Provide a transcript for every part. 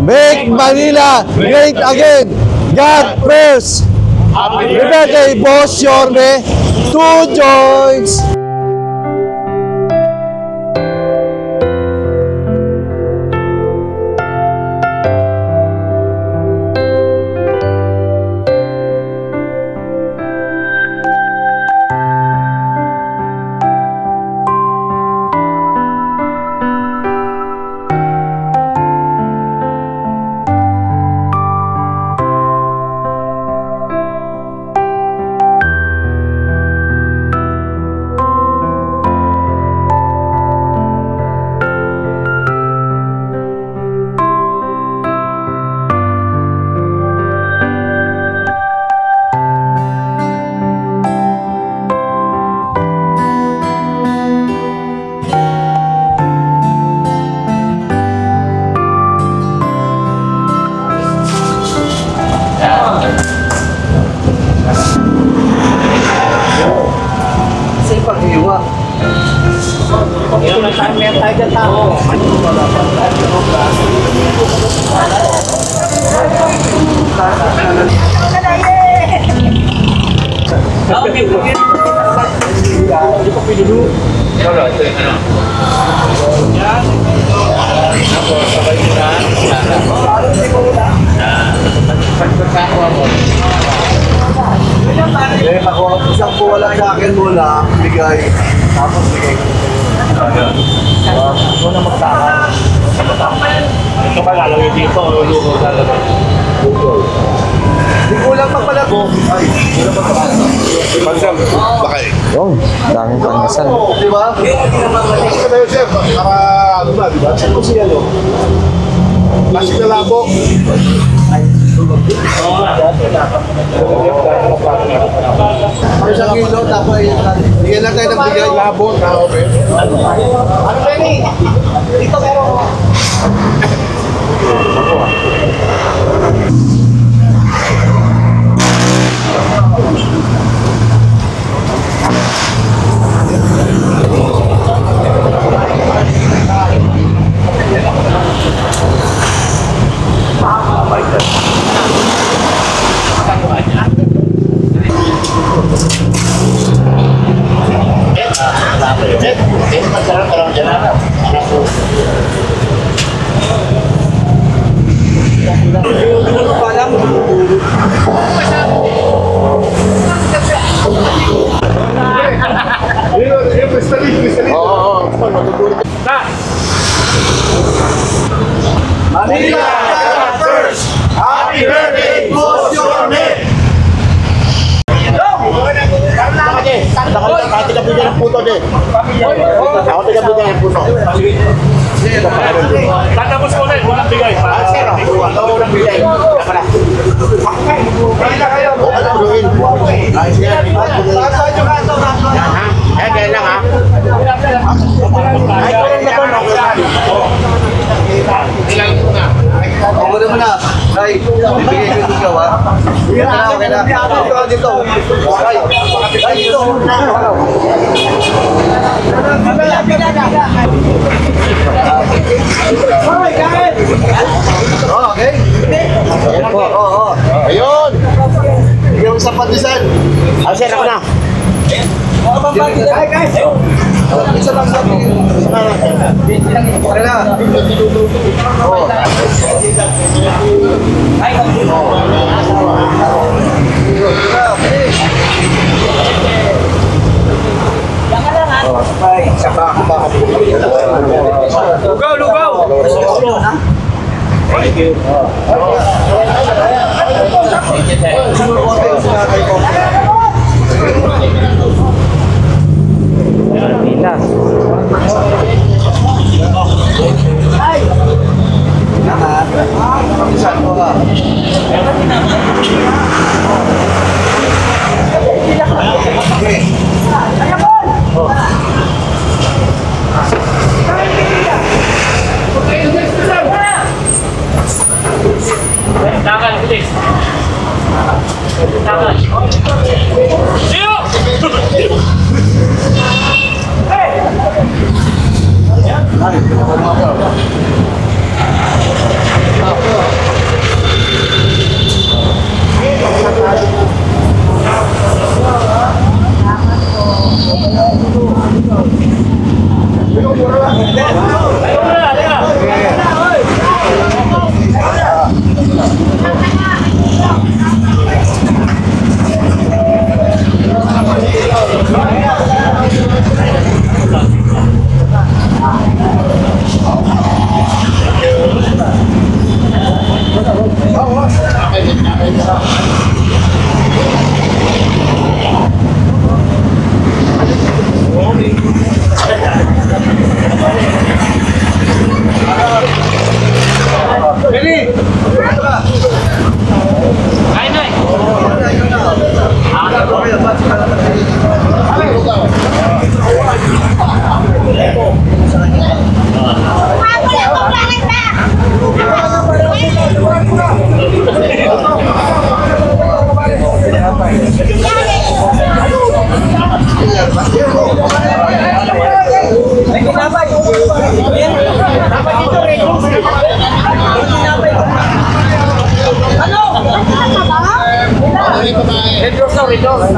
Make Manila great again. God first. Happy birthday, Boss Yorme. 2 joints. Isang buwalan sa akin muna, bigay, tapos bigay ko sa'yo. Ito na magtaka. Ito ka lalagay dito, lugo lalagay. Hindi ko lang magpalago. Ay, hindi lang magpalago. Pansam, bakay. Yun, daming pandesal. Di ba? Kasi ka tayo, chef. Para, ano ba, di ba? Check ko siya, no? Klasik na labo. Isang kilo, tapos bigyan lang tayo ng bigay. Labo, tao, okay? Ano ba yun? Dito meron. Manila, God first! Happy birthday, Boss Yorme! Ako tiga-bigyan ng puto din. Ako tiga-bigyan ng puto. Tatapos ko ulit, walang bigay. Zero. Ako walang bigay. Kaya kayo. Ayos yan. Eh, kaya lang ha. Ay, ko lang na to. Ako naman na. Ay, bigay ko ikaw ha. Okay na. Dito. Ay, dito. Okay. Oo. Ayun. Bigyan mo sa pandisan. Sir, ako na. Guys. Isa lang sa akin. Okay na. Lugaw! Thank you. Pilas. Ay! Saan mo ka? Takal, bilis. Takal. Siyo! Hey!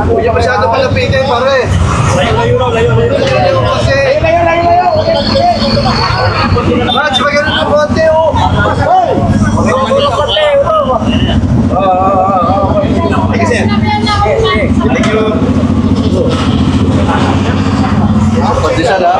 Huwag niya masyado palapitin, pare. Layo kasi. Match, maganda ng konti, oh. Sige, sir. Thank you. Pati siya lang.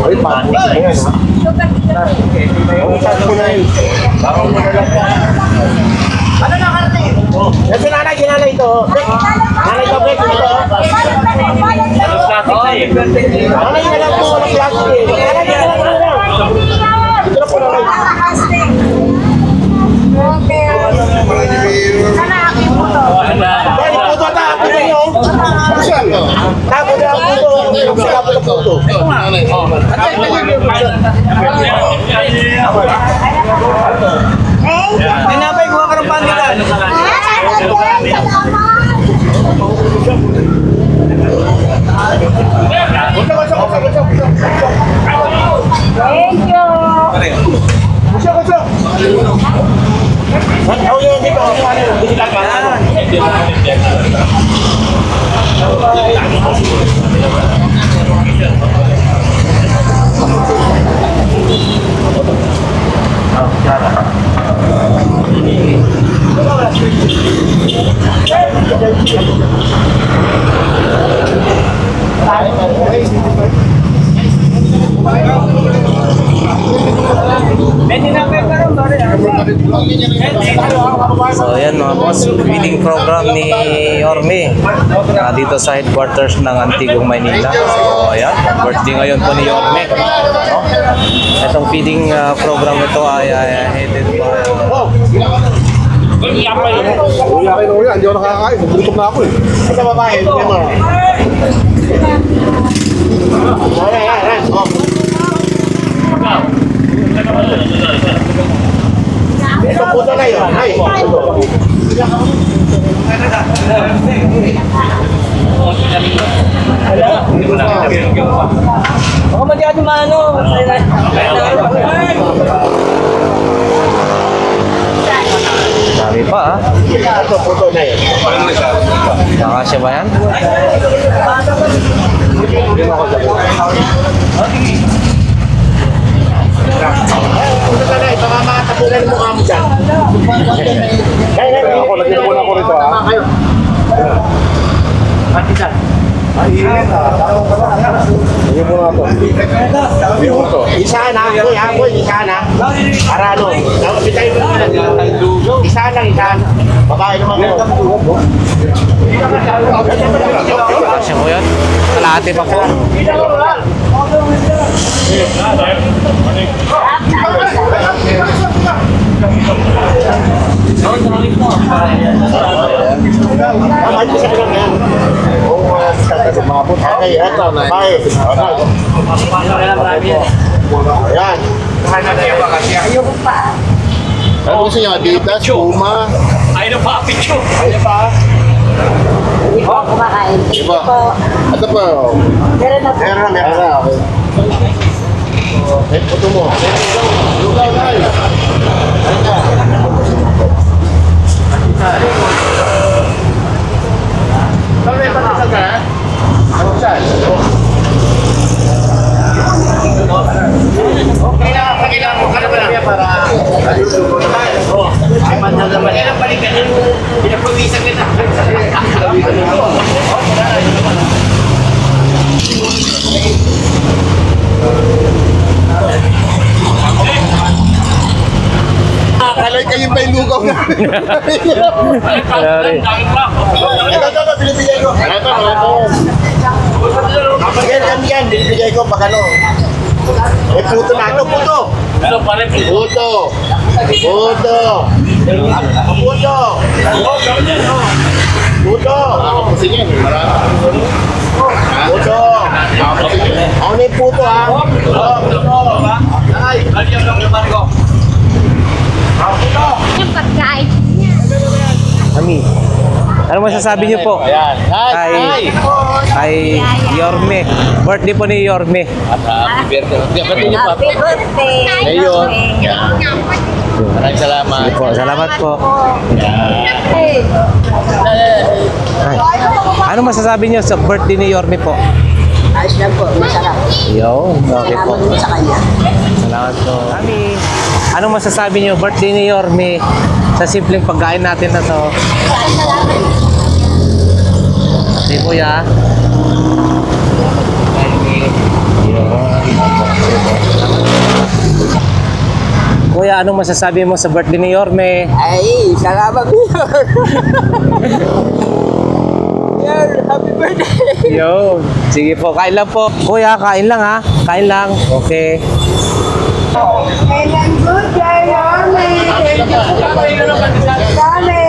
Ay, paano na yan, ha? Ano na, Karte? Ito nanay, ginanay ito. Nanay ko, Bek, ito. Nanay na lang po, walang plastic. Nanay na lang po. Ito na po, nanay. Dahil puto na, puto nyo. Tapos na ang puto. Tapos na puto. Tinapay, kuha ka ng panditan. Thank you. Ano yun dito? Digital ka na. So ayan mga boss, feeding program ni Yorme dito sa headquarters ng Antigong Maynila. So ayan, birthday ngayon po ni Yorme, no? Itong feeding program ito ay headed by Uy, akin na uyan. Hindi ako nakakain. Gutom na ako, eh. Sa babae, bigyan mo. Ayan. Ito puto na yun. Ay, Baka masyado maano. dami pa ito puto na yun. Nakasya ba yan? Puto na yun. Baka makatapunan mo kamo dyan. Ako, nagkikunan ako rito, ha? Ay, init, ha? Hindi mo na ito. Hindi mo ito. Isa na, boy, isa na. Para ano? Isa lang. Babae naman ko. Nakasya mo yan? Kalahati pa po. Ay, isa lang yan. Okay, eto, babae. Ayan. Ano gusto niya? Adidas, Puma. Ayaw na pa, picture. Ito, kumakain. Iba. Ito pa. Meron na po. Meron na. Okay. Ito mo. Lugaw na. Ano yung patasal ka? Ano siya? Kailangan mo ka na ba para ayusuko na tayo? Ay, pantal naman. Kailangan balikan yung pinapawisan kita. Kalay kayo ba yung lugaw na? Ito, binibigay ko. Ito. Kapag yan, binibigay ko pag ano. Eh, puto na ito, puto. Ito pa rin. Puto. Puto. Puto. Puto. Ako po sige. Puto. Ako na yung puto, ha? Puto. Ay. Yung pagkain niya. Mami, ano masasabi niyo po? Ayan. Kay Yorme. Birthday po ni Yorme. Happy birthday. Ngayon. Maraming salamat. Sige po, salamat po. Hey. Ay. Ano masasabi niyo sa birthday ni Yorme po? Ayos lang po, masarap. Yo, okay po. Salamat po sa kanya. Salamat po. Mami, anong masasabi niyo birthday ni Yorme sa simpleng pagkain natin na to? Sige kuya. Kuya, anong masasabi mo sa birthday ni Yorme? Ay, salamat po. Happy birthday. Yo, sige po, kain lang po. Kuya, kain lang ha. Kain lang. Okay. Kailan good day, Yorme. Thank you po. Dami.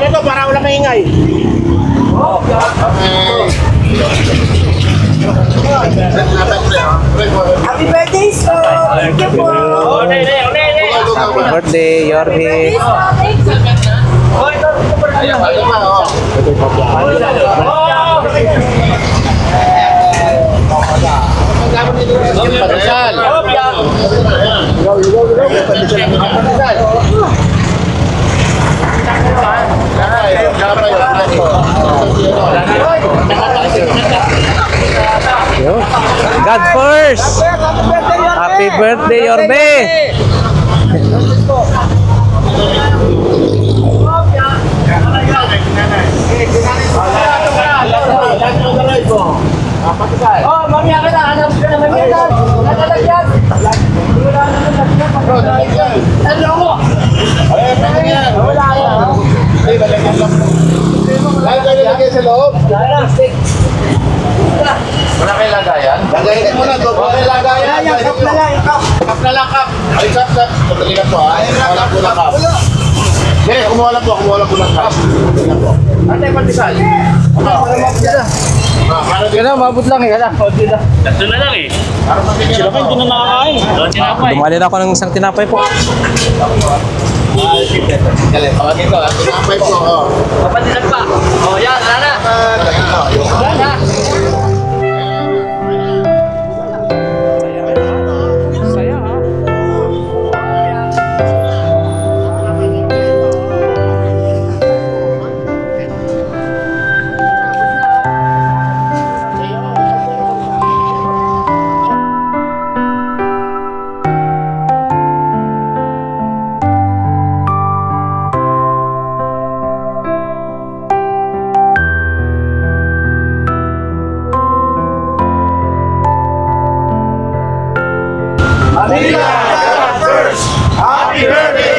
Ito, para wala maingay. Happy birthday, so. Thank you po. Happy birthday, Yorme. Padasal. Yo. God first. Happy birthday, Yorme. Oh, mamaya ka na. Hanap ka na mamaya ka. Nakalagyan. Wala naman. Ano mo? Wala yan. Lagay sa loob. Wala kayo lagayan? Lagayin mo na to. Okay, lagayan. Kap na lang, kap. Kap na lang, kap. Ay, kap. Madali na po, ha? Kumuha lang po ng kap. Hindi, kumuha lang po ng kap. Ate, pandesal. Kaya mabot lang eh. Kaya Tatlo na lang eh. Sila pa hindi na nakakain. Doon tinapay. Dumali na ako ng isang tinapay po. Galit. Tawagin ko, tinapay po. Kapatisan pa. Oh, yan. Wala na. Wala na. Saya ha. Happy birthday!